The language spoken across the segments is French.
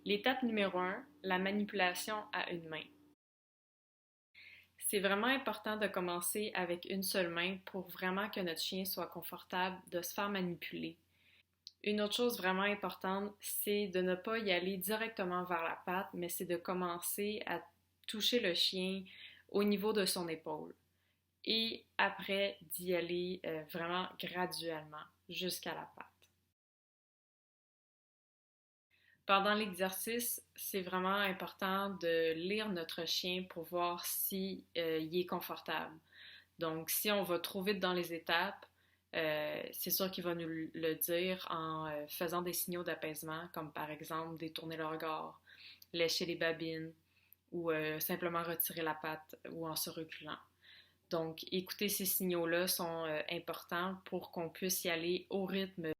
L'étape numéro 1, la manipulation à une main. C'est vraiment important de commencer avec une seule main pour vraiment que notre chien soit confortable de se faire manipuler. Une autre chose vraiment importante, c'est de ne pas y aller directement vers la patte, mais c'est de commencer à toucher le chien au niveau de son épaule. Et après, d'y aller vraiment graduellement jusqu'à la patte. Pendant l'exercice, c'est vraiment important de lire notre chien pour voir si il est confortable. Donc, si on va trop vite dans les étapes, c'est sûr qu'il va nous le dire en faisant des signaux d'apaisement, comme par exemple détourner le regard, lécher les babines ou simplement retirer la patte ou en se reculant. Donc, écouter ces signaux-là sont importants pour qu'on puisse y aller au rythme.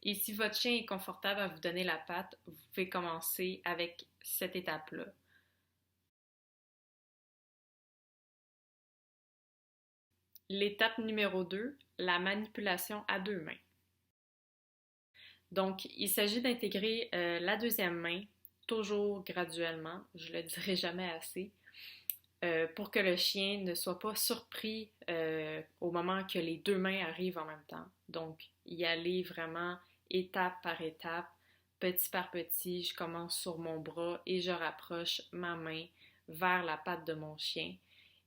Et si votre chien est confortable à vous donner la patte, vous pouvez commencer avec cette étape-là. L'étape numéro 2, la manipulation à deux mains. Donc, il s'agit d'intégrer la deuxième main, toujours graduellement, je le dirai jamais assez, pour que le chien ne soit pas surpris au moment que les deux mains arrivent en même temps. Donc, y aller vraiment étape par étape, petit par petit, je commence sur mon bras et je rapproche ma main vers la patte de mon chien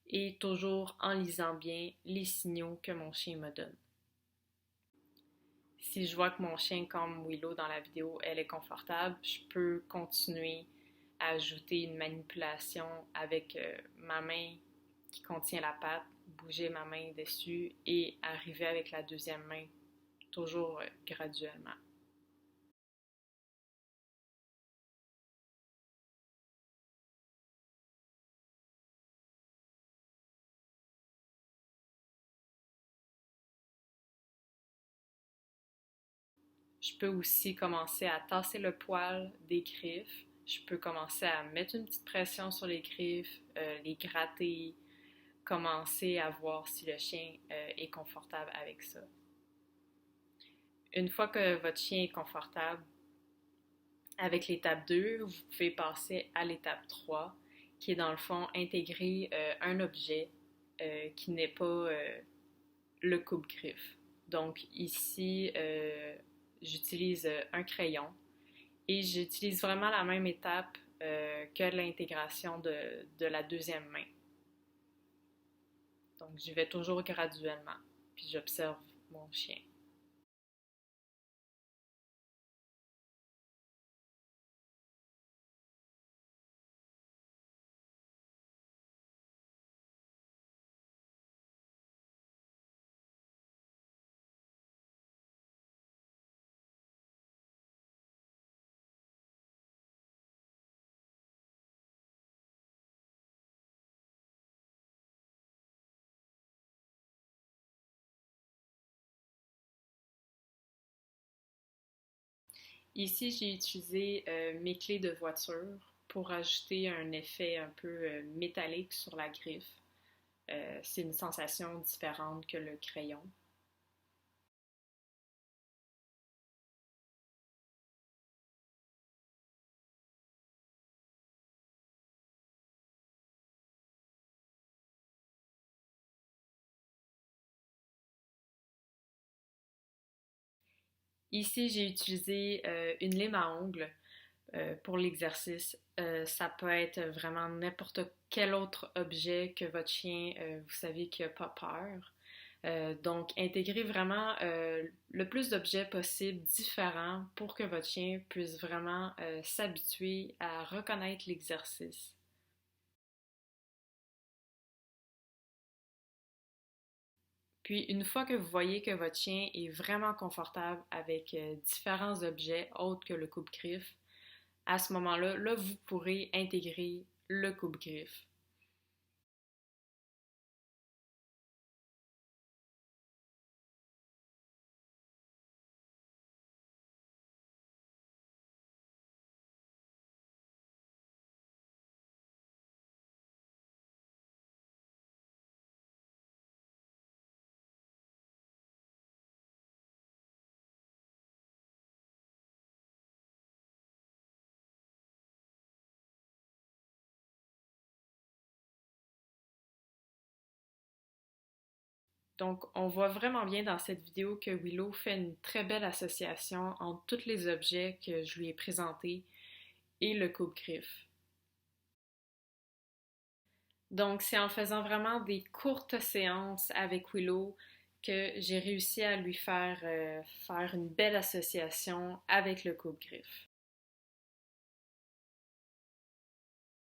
et toujours en lisant bien les signaux que mon chien me donne. Si je vois que mon chien, comme Willow dans la vidéo, elle est confortable, je peux continuer à ajouter une manipulation avec ma main qui contient la patte, bouger ma main dessus et arriver avec la deuxième main, toujours graduellement. Je peux aussi commencer à tasser le poil des griffes. Je peux commencer à mettre une petite pression sur les griffes, les gratter, commencer à voir si le chien est confortable avec ça. Une fois que votre chien est confortable avec l'étape 2, vous pouvez passer à l'étape 3, qui est dans le fond intégrer un objet qui n'est pas le coupe-griffe. Donc ici, j'utilise un crayon et j'utilise vraiment la même étape que l'intégration de la deuxième main. Donc j'y vais toujours graduellement, puis j'observe mon chien. Ici, j'ai utilisé mes clés de voiture pour ajouter un effet un peu métallique sur la griffe. C'est une sensation différente que le crayon. Ici, j'ai utilisé une lime à ongles pour l'exercice. Ça peut être vraiment n'importe quel autre objet que votre chien, vous savez qu'il n'a pas peur. Donc, intégrez vraiment le plus d'objets possible différents pour que votre chien puisse vraiment s'habituer à reconnaître l'exercice. Puis, une fois que vous voyez que votre chien est vraiment confortable avec différents objets autres que le coupe-griffe, à ce moment-là, là, vous pourrez intégrer le coupe-griffe. Donc, on voit vraiment bien dans cette vidéo que Willow fait une très belle association entre tous les objets que je lui ai présentés et le coupe-griffe. Donc, c'est en faisant vraiment des courtes séances avec Willow que j'ai réussi à lui faire une belle association avec le coupe-griffe.